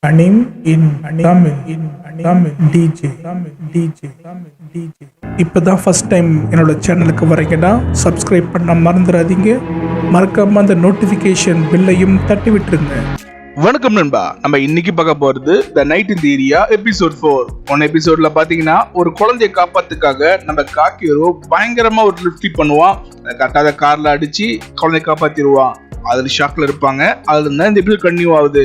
Anim in Tamil DJ. இப்போதான் first time என்னோட சேனலுக்கு வரீங்கன்னா சப்ஸ்கிரைப் பண்ண மறந்துடாதீங்க. மறக்காம அந்த நோட்டிஃபிகேஷன் பில்லையும் தட்டி விட்டுருங்க. வணக்கம் நண்பா, நம்ம இன்னைக்கு பார்க்க போறது the night in the area episode 4. One எபிசோட்ல பாத்தீங்கன்னா ஒரு குழந்தைய காப்பாத்துக்காக நம்ம காக்கியரோ பயங்கரமா ஒரு லிஃப்ட் பண்ணுவான். கட்டாத கார்ல அடிச்சு குழந்தைய காப்பாத்திடுவான். அதுல ஷாக்ல இருப்பாங்க. அதுல இருந்தா இந்த எபிசோட் கண்டினியூ ஆகுது.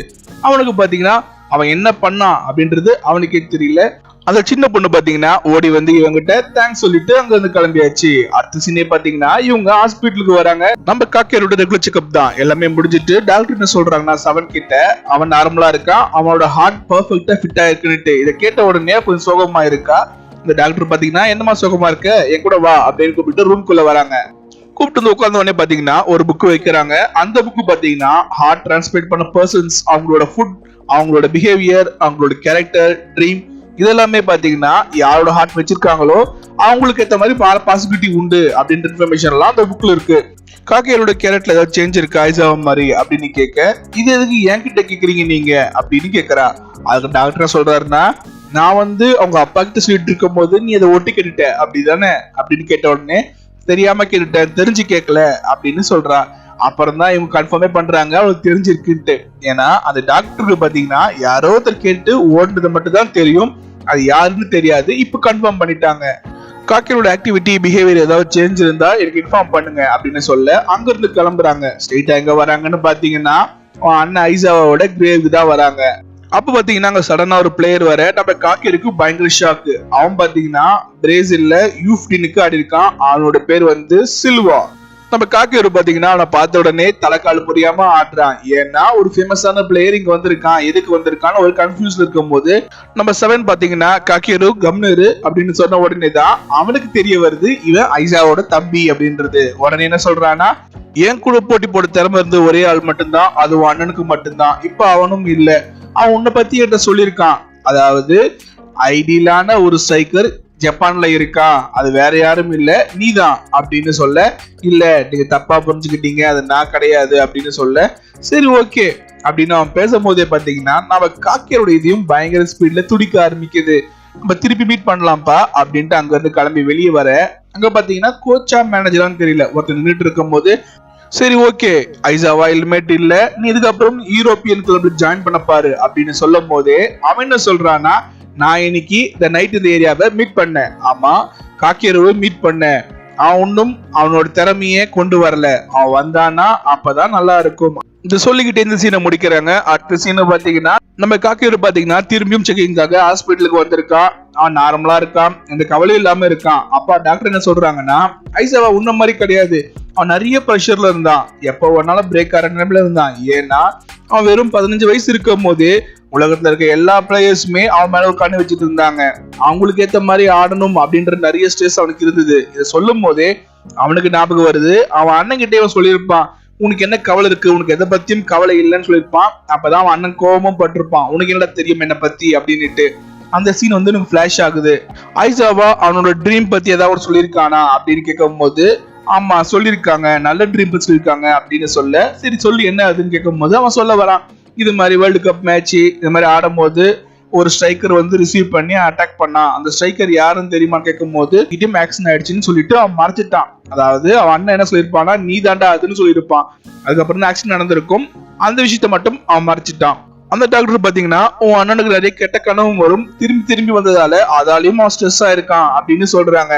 அவனுக்கு பாத்தீங்கன்னா அவன் என்ன பண்ணான் அப்படின்றது அவனுக்கே தெரியல. அந்த சின்ன பொண்ணு பாத்தீங்கன்னா ஓடி வந்து இவங்கிட்ட தேங்க்ஸ் சொல்லிட்டு அங்க இருந்து கிளம்பியாச்சு. அடுத்த சீனே பாத்தீங்கன்னா இவங்க ஹாஸ்பிட்டலுக்கு வராங்க. நம்ம காக்கியரோட ரெகுலர் செக்அப் தான் எல்லாமே முடிஞ்சிட்டு டாக்டர் என்ன சொல்றாங்கன்னா செவன் கிட்ட அவன் நார்மலா இருக்கான், அவனோட ஹார்ட் பர்ஃபெக்டா ஃபிட் ஆயிருக்குன்னுட்டு. இதை கேட்ட உடனே கொஞ்சம் சோகமா இருக்கா. இந்த டாக்டர் பாத்தீங்கன்னா என்னமா சோகமா இருக்க, என் கூட வா அப்படின்னு கூப்பிட்டு ரூம்குள்ள வராங்க. கூப்பிட்டு வந்து உட்கார்ந்த உடனே பாத்தீங்கன்னா ஒரு புக் வைக்கிறாங்க. அந்த புக்கு பாத்தீங்கன்னா ஹார்ட் டிரான்ஸ்பிளேட் பண்ண பர்சன்ஸ், அவங்களோட ஃபுட், அவங்களோட பிஹேவியர், அவங்களோட கேரக்டர், ட்ரீம், இதெல்லாமே பாத்தீங்கன்னா யாரோட ஹார்ட் வச்சிருக்காங்களோ அவங்களுக்கு ஏற்ற மாதிரி பல பாசிபிலிட்டி உண்டு அப்படின்ற இன்ஃபர்மேஷன் எல்லாம் அந்த புக்ல இருக்கு. காக்கையோட கேரக்டர்ல ஏதாவது சேஞ்ச் இருக்கா ஐசாவா மாதிரி அப்படின்னு கேட்க, இது எதுக்கு என்கிட்ட கேக்குறீங்க நீங்க அப்படின்னு கேக்குறா. அதுக்கு டாக்டர் சொல்றாருன்னா, நான் வந்து அவங்க அப்பா கிட்ட சொல்லிட்டு இருக்கும் போது நீ அதை ஒட்டி கேட்டுட்ட அப்படிதானே அப்படின்னு கேட்ட உடனே, தெரியாம கேட்டுட்டேன், தெரிஞ்சு கேட்கல அப்படின்னு சொல்றா. அப்புறம் தான் இவங்க கன்ஃபார்மே பண்றாங்க அவளுக்கு தெரிஞ்சிருக்குன்ட்டு. ஏன்னா அந்த டாக்டருக்கு பாத்தீங்கன்னா யாரோ ஒருத்தர் கேட்டு ஓடுனது மட்டும் தான் தெரியும், அது யாருன்னு தெரியாது. இப்ப கன்ஃபார்ம் பண்ணிட்டாங்க. காக்கியோட ஆக்டிவிட்டி பிஹேவியர் ஏதாவது சேஞ்ச் இருந்தா எனக்கு இன்ஃபார்ம் பண்ணுங்க அப்படின்னு சொல்ல அங்க இருந்து கிளம்புறாங்க. ஸ்ட்ரெயிட்டா எங்க வராங்கன்னு பாத்தீங்கன்னா அண்ணன் ஐசாவோட கிரேவுக்கு தான் வராங்க. அப்ப பாத்தீங்கன்னா அங்க சடனா ஒரு பிளேயர் வர நம்ம காக்கியருக்கு பயங்கர ஷாக்கு. அவன் பாத்தீங்கன்னா பிரேசில்ல யூ15க்கு ஆடி இருக்கான். அவனோட பேர் வந்து சில்வா. நம்ம காக்கியரு பாத்தீங்கன்னா அவனை பார்த்த உடனே தலைக்கால் புரியாம ஆடுறான். ஏன்னா ஒரு ஃபேமஸான பிளேயர் இங்க வந்திருக்கான், எதுக்கு வந்திருக்கான்னு ஒரு கன்ஃபியூஸ்ல இருக்கும் போது நம்ம செவன் பாத்தீங்கன்னா காக்கியரு கம்னரு அப்படின்னு சொன்ன உடனே தான் அவனுக்கு தெரிய வருது இவன் ஐசாவோட தம்பி அப்படின்றது. உடனே என்ன சொல்றான்னா, என் கூட போட்டி போட திறமை இருந்து ஒரே ஆள் மட்டும்தான், அது அண்ணனுக்கு மட்டும்தான், இப்ப அவனும் இல்ல. அவன் உன்னை பத்தி என்கிட்ட சொல்லியிருக்கான், அதாவது ஐடியலான ஒரு ஸ்ட்ரைக்கர் ஜப்பான்ல இருக்கா, அது வேற யாரும் இல்ல நீதான் அப்படின்னு சொல்ல, இல்ல நீங்க தப்பா புரிஞ்சுக்கிட்டீங்க, அது நான் கிடையாது அப்படின்னு சொல்ல, சரி ஓகே அப்படின்னு அவன் பேசும்போதே பாத்தீங்கன்னா நம்ம காக்கியரோட இதையும் பயங்கர ஸ்பீட்ல துடிக்க ஆரம்பிக்குது. நம்ம திருப்பி மீட் பண்ணலாம்ப்பா அப்படின்ட்டு அங்க இருந்து கிளம்பி வெளியே வர, அங்க பாத்தீங்கன்னா கோச்சா மேனேஜரான்னு தெரியல ஒருத்தர் நின்றுட்டு இருக்கும் போது, சரி ஓகே ஐசாவா ஹெல்மெட் இல்ல, நீ இதுக்கப்புறம் யூரோப்பியன் கிளப்ல ஜாயின் பண்ண பாரு அப்படின்னு சொல்லும் போதே அவன் என்ன சொல்றான்னா, நான் இன்னைக்கு இந்த நைட் இந்த ஏரியாவை மீட் பண்ணேன். ஆமா, காக்கியரவை மீட் பண்ணேன். அவன் ஒன்னும் அவனோட திறமையே கொண்டு வரல, அவன் வந்தானா அப்பதான் நல்லா இருக்கும். இந்த சொல்லிக்கிட்டே இந்த சீனை முடிக்கிறாங்க. அடுத்த சீனை பாத்தீங்கன்னா நம்ம காக்கியர் பாத்தீங்கன்னா திரும்பியும் செக்கிங்காக ஹாஸ்பிட்டலுக்கு வந்திருக்கான். அவன் நார்மலா இருக்கான், எந்த கவலையும் இல்லாம இருக்கான். அப்பா டாக்டர் என்ன சொல்றாங்கன்னா, ஐசாவா உன்ன மாதிரி கிடையாது, அவன் நிறைய ப்ரெஷர்ல இருந்தான், எப்போ வேணாலும் பிரேக் ஆகிற நிலைமையில இருந்தான். ஏன்னா அவன் வெறும் 15 வயசு இருக்கும் போது உலகத்துல இருக்க எல்லா பிளேயர்ஸுமே அவன் மேல ஒரு கண்ணு வச்சுட்டு இருந்தாங்க. அவங்களுக்கு ஏத்த மாதிரி ஆடணும் அப்படின்ற நிறைய ஸ்ட்ரெஸ் அவனுக்கு இருந்தது. இதை சொல்லும் போதே அவனுக்கு ஞாபகம் வருது, அவன் அண்ணன் கிட்டே அவன் சொல்லியிருப்பான், உனக்கு என்ன கவலை இருக்கு, உனக்கு எதை பத்தியும் கவலை இல்லைன்னு சொல்லியிருப்பான். அப்பதான் அவன் அண்ணன் கோபமும் பட்டிருப்பான், உனக்கு என்னடா தெரியும் என்ன பத்தி அப்படின்னுட்டு. அந்த சீன் வந்து எனக்கு பிளாஷ் ஆகுது. ஐசாவா அவனோட ட்ரீம் பத்தி ஏதாவது சொல்லியிருக்கானா அப்படின்னு கேட்கும் போது, ஆமா சொல்லியிருக்காங்க, நல்ல ட்ரீம் பத்தி சொல்லியிருக்காங்க அப்படின்னு சொல்ல, சரி சொல்லி என்ன அதுன்னு கேட்கும் போது அவன் சொல்ல வரான், இது மாதிரி வேர்ல்டு கப் மேட்ச் இது மாதிரி ஆடும் போது ஒரு ஸ்ட்ரைக்கர் வந்து ரிசீவ் பண்ணி அட்டாக் பண்ணான், அந்த ஸ்ட்ரைக்கர் யாருன்னு தெரியுமா கேட்கும் போது கிட்டும் ஆக்சன் ஆயிடுச்சுன்னு சொல்லிட்டு அவன் மறைச்சிட்டான். அதாவது அவன் அண்ணன் என்ன சொல்லியிருப்பானா, நீ தாண்டா அதுன்னு சொல்லியிருப்பான். அதுக்கப்புறம் தான் ஆக்சன் நடந்திருக்கும், அந்த விஷயத்த மட்டும் அவன் மறைச்சிட்டான். அந்த டாக்டர் பாத்தீங்கன்னா உன் அண்ணனுக்கு நிறைய கெட்ட கனவும் வரும், திரும்பி திரும்பி வந்ததால அதாலையும் அவன் ஸ்ட்ரெஸ்ஸா இருக்கான் அப்படின்னு சொல்றாங்க.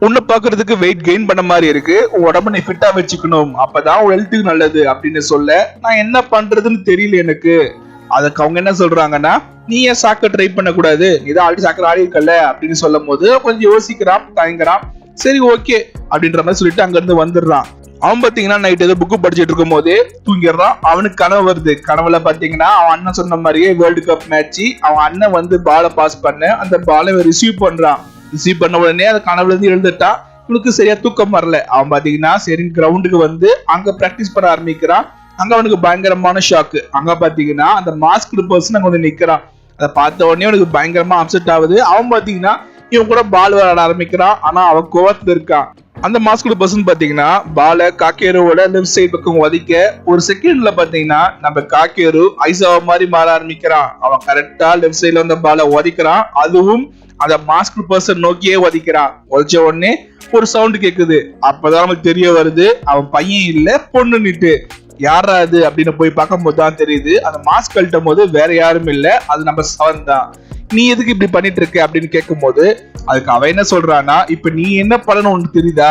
உன்னை பாக்குறதுக்கு வெயிட் கெயின் பண்ண மாதிரி இருக்கு, உன் உடம்பு நீ ஃபிட்டா வச்சுக்கணும், அப்பதான் உன் ஹெல்த்துக்கு நல்லது அப்படின்னு சொல்ல, நான் என்ன பண்றதுன்னு தெரியல எனக்கு. அதுக்கு அவங்க என்ன சொல்றாங்கன்னா, நீ ஏன் சாக்க ட்ரை பண்ண கூடாது, நீதான் ஆல்ரெடி சாக்கர் ஆடி இருக்கல அப்படின்னு சொல்லும் போது கொஞ்சம் யோசிக்கிறான், தயங்குறான். சரி ஓகே அப்படின்ற மாதிரி சொல்லிட்டு அங்க இருந்து வந்துடுறான். அவன் பாத்தீங்கன்னா நைட் ஏதோ புக்கு படிச்சுட்டு இருக்கும் போதே தூங்கிடுறான். அவனுக்கு கனவு வருது. கனவுல பாத்தீங்கன்னா அவன் அண்ணன் சொன்ன மாதிரியே வேர்ல்டு கப் மேட்ச் அவன் அண்ணன் வந்து பாலை பாஸ் பண்ண, அந்த பாலை ரிசீவ் பண்றான். ரிசீவ் பண்ண உடனே அந்த கனவுல இருந்து எழுந்துட்டான். இவனுக்கு சரியா தூக்கம் வரல. அவன் பாத்தீங்கன்னா சரி கிரவுண்டுக்கு வந்து அங்க பிராக்டிஸ் பண்ண ஆரம்பிக்கிறான். அங்க அவனுக்கு பயங்கரமான ஷாக்கு. அங்க பாத்தீங்கன்னா அந்த மாஸ்க் பர்சன் அங்க வந்து நிக்கிறான். அதை பார்த்த உடனே அவனுக்கு பயங்கரமா அப்செட் ஆகுது. அவன் பாத்தீங்கன்னா இவன் கூட பால் விளையாட ஆரம்பிக்கிறான். ஆனா அவன் கோவத்துல இருக்கான். அந்த மாஸ்கோட பர்சன் பாத்தீங்கன்னா பால காக்கேரோட லெஃப்ட் சைடு பக்கம் ஒதிக்க ஒரு செகண்ட்ல பாத்தீங்கன்னா நம்ம காக்கேரு ஐசாவா மாதிரி மாற ஆரம்பிக்கிறான். அவன் கரெக்டா லெஃப்ட் சைடுல வந்த பால ஒதிக்கிறான். அதுவும் அந்த மாஸ்க் பர்சன் நோக்கியே ஒதிக்கிறான். ஒதிச்ச உடனே ஒரு சவுண்ட் கேக்குது. அப்பதான் நமக்கு தெரிய வருது அவன் பையன் இல்ல பொண்ணுன்னுட்டு. யாரா அது அப்படின்னு போய் பார்க்கும் போது தான் தெரியுது அந்த மாஸ்க் கழட்டும் போது வேற யாரும் இல்ல, அது நம்ம சவன் தான். நீ எதுக்கு இப்படி பண்ணிட்டு இருக்க அப்படின்னு கேட்கும் போது அதுக்கு அவன் என்ன சொல்றான்னா, இப்ப நீ என்ன பண்ணணும் உனக்கு தெரியுதா,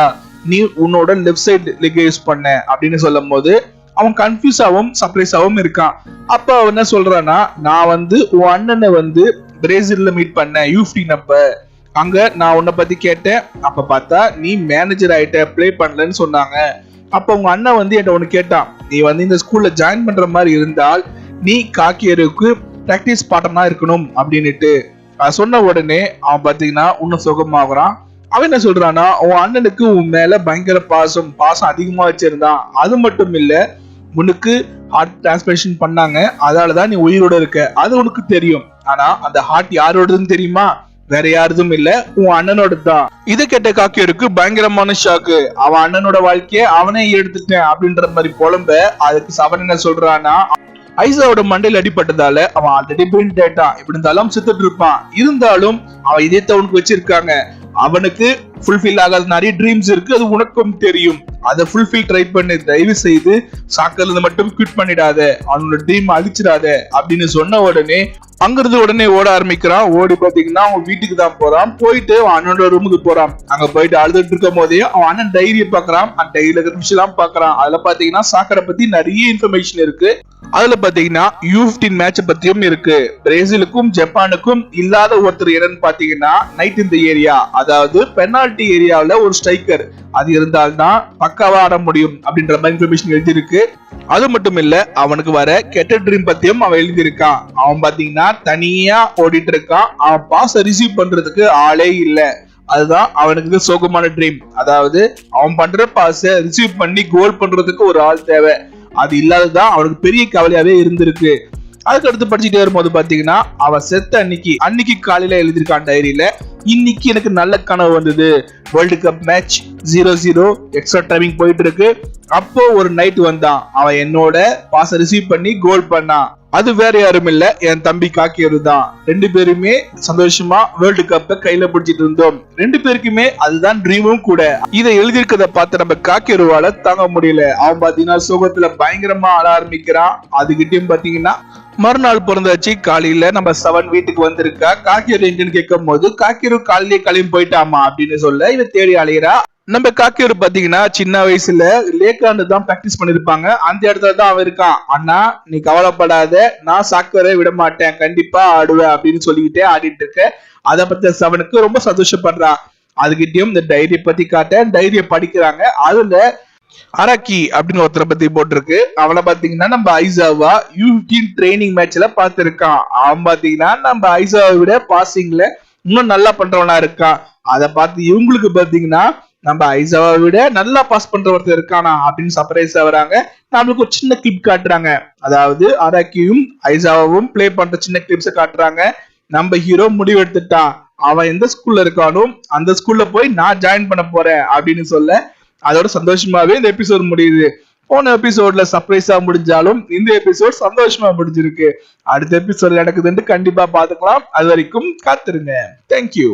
நீ உன்னோட லெஃப்ட் சைடு லெக் யூஸ் பண்ண அப்படின்னு சொல்லும் போது அவன் கன்ஃபியூஸாவும் சர்ப்ரைஸாவும் இருக்கான். அப்ப அவன் என்ன சொல்றான்னா, நான் உன் அண்ணனை பிரேசில்ல மீட் பண்ணேன் U15 அப்ப. அங்க நான் உன்னை பத்தி கேட்டேன். அப்ப பார்த்தா நீ மேனேஜர் ஆயிட்ட, பிளே பண்ணலன்னு சொன்னாங்க. அப்ப உங்க அண்ணன் என்கிட்ட ஒண்ணு கேட்டான், நீ இந்த ஸ்கூல்ல ஜாயின் பண்ற மாதிரி இருந்தால் நீ காக்கியருக்கு பிராக்டிஸ் பாட்டனா இருக்கணும் அப்படின்னுட்டு சொன்ன உடனே அவன் பாத்தீங்கன்னா இன்னும் சுகமாகறான். அவன் என்ன சொல்றான்னா, உன் அண்ணனுக்கு உன் மேல பயங்கர பாசம் அதிகமா வச்சிருந்தான். அது மட்டும் இல்ல, உனக்கு ஹார்ட் டிரான்ஸ்பிளேஷன் பண்ணாங்க, அதனாலதான் நீ உயிரோட இருக்க, அது உனக்கு தெரியும். ஆனா அந்த ஹார்ட் யாரோடதுன்னு தெரியுமா? வேற யாருதும் இல்ல, உன் அண்ணனோட தான். இதை கேட்ட காக்கியருக்கு பயங்கரமான ஷாக்கு. அவன் அண்ணனோட வாழ்க்கைய அவனே எடுத்துட்டேன் அப்படின்ற மாதிரி புலம்ப. அதுக்கு சவன் என்ன சொல்றான்னா, ஐசாவோட மண்டையில் அடிபட்டதால அவன் ஆல்ரெடி பிரிண்ட் ஆயிட்டான், இப்படி இருந்தாலும் செத்துட்டு இருப்பான். இருந்தாலும் அவன் இதயத்தை அவனுக்கு வச்சிருக்காங்க. அவனுக்கு ஃபுல்ஃபில் ஆகாத நிறைய ட்ரீம்ஸ் இருக்கு, அது உனக்கும் தெரியும். அதை ஃபுல்ஃபில் ட்ரை பண்ணி தயவு செய்து சாக்கர்ல இருந்து மட்டும் குவிட் பண்ணிடாத, அவனோட ட்ரீம் அழிச்சிடாத அப்படின்னு சொன்ன உடனே அங்கிருந்து உடனே ஓட ஆரம்பிக்கிறான். ஓடி பாத்தீங்கன்னா அவன் வீட்டுக்கு தான் போறான். போயிட்டு அவன் அண்ணனோட ரூமுக்கு போறான். அங்க போயிட்டு அழுதுட்டு இருக்கும் போதே அவன் அண்ணன் டைரியை பாக்குறான். அந்த டைரியில இருக்கிற விஷயம் எல்லாம் பாக்குறான். அதுல பாத்தீங்கன்னா சாக்கரை பத்தி நிறைய இன்ஃபர்மேஷன் இருக்கு. அதுல பாத்தீங்கன்னா U15 மேட்ச பத்தியும் இருக்கு. பிரேசிலுக்கும் ஜப்பானுக்கும் இல்லாத ஒருத்தர் என்னன்னு பாத்தீங்கன்னா நைட் இந்த ஏரியா, அதாவது பெனால்டி ஏரியாவில ஒரு ஸ்ட்ரைக்கர் அது இருந்தால்தான் பக்காவா ஆட முடியும் அப்படின்ற மாதிரி இன்ஃபர்மேஷன் எழுதி இருக்கு. அது மட்டும் இல்ல, அவனுக்கு வர கெட்ட ட்ரீம் பத்தியும் அவன் எழுதியிருக்கான். அவன் பாத்தீங்கன்னா தனியா ஓடிட்டு இருக்கான். அவன் பாஸ ரிசீவ் பண்றதுக்கு ஆளே இல்ல. அதுதான் அவனுக்கு சோகமான ட்ரீம். அதாவது அவன் பண்ற பாஸ ரிசீவ் பண்ணி கோல் பண்றதுக்கு ஒரு ஆள் தேவை. அது இல்லாததான் அவனுக்கு பெரிய கவலையாவே இருந்திருக்கு. அதுக்கு அடுத்து படிச்சுட்டே வரும்போது பாத்தீங்கன்னா அவன் செத்த அன்னைக்கு காலையில எழுதியிருக்கான் டைரியில, இன்னைக்கு எனக்கு நல்ல கனவு வந்தது, world cup match 0-0 extra timing போயிட்டு இருக்கு. அப்போ ஒரு நைட் வந்தான், அவன் என்னோட பாஸ ரிசீவ் பண்ணி கோல் பண்ணான். அது வேற யாரும் இல்ல, என் தம்பி காக்கியரு தான். ரெண்டு பேருமே சந்தோஷமா வேர்ல்டு கப்பை கையில பிடிச்சிட்டு இருந்தோம். ரெண்டு பேருக்குமே அதுதான் ட்ரீமும் கூட. இதை எழுதியிருக்கத பார்த்து நம்ம காக்கியருவால தாங்க முடியல. அவன் பாத்தீங்கன்னா சோகத்துல பயங்கரமா ஆட ஆரம்பிக்கிறான். அதுகிட்டயும் பாத்தீங்கன்னா மறுநாள் பிறந்தாச்சு. காலையில நம்ம சவன் வீட்டுக்கு வந்திருக்கா. காக்கியரு எங்கன்னு கேட்கும் போது காக்கியரு காலையிலே கிளம்பி போயிட்டாமா அப்படின்னு சொல்ல இவ தேடி அலையிறா. நம்ம காக்கியரு பாத்தீங்கன்னா சின்ன வயசுல லேக்காண்டு தான் பிராக்டிஸ் பண்ணிருப்பாங்க, அந்த இடத்துல தான் அவன் இருக்கான். அண்ணா நீ கவலைப்படாத, நான் சாக்கரை விட மாட்டேன், கண்டிப்பா ஆடுவேன் அப்படின்னு சொல்லிக்கிட்டே ஆடிட்டு இருக்க. அதை பத்தி சவனுக்கு ரொம்ப சந்தோஷப்படுறான். அதுகிட்டயும் இந்த டைரியை பத்தி காட்ட டைரியை படிக்கிறாங்க. அதுல அரக்கி அப்படின்னு ஒருத்தரை பத்தி போட்டிருக்கு. அவனை பாத்தீங்கன்னா நம்ம ஐசாவா U15 ட்ரைனிங் மேட்ச்ல பாத்துருக்கான். அவன் பாத்தீங்கன்னா நம்ம ஐசாவை விட பாசிங்ல இன்னும் நல்லா பண்றவனா இருக்கான். அதை பார்த்து இவங்களுக்கு பாத்தீங்கன்னா நம்ம ஐசாவை விட நல்லா பாஸ் பண்ற ஒருத்தர் இருக்கானா அப்படின்னு சர்ப்ரைஸ் ஆகுறாங்க. நம்மளுக்கு ஒரு சின்ன கிளிப் காட்டுறாங்க. அதாவது அரக்கியும் ஐசாவும் பிளே பண்ற சின்ன கிளிப்ஸை காட்டுறாங்க. நம்ம ஹீரோ முடிவு எடுத்துட்டான், அவன் எந்த ஸ்கூல்ல இருக்கானோ அந்த ஸ்கூல்ல போய் நான் ஜாயின் பண்ண போறேன் அப்படின்னு சொல்ல அதோட சந்தோஷமாவே இந்த எபிசோட் முடியுது. போன எபிசோட்ல சர்ப்ரைஸா முடிஞ்சாலும் இந்த எபிசோட் சந்தோஷமா முடிஞ்சிருக்கு. அடுத்த எபிசோட் நடக்குதுன்னு கண்டிப்பா பாத்துக்கலாம். அது வரைக்கும் காத்துருங்க. தேங்க்யூ.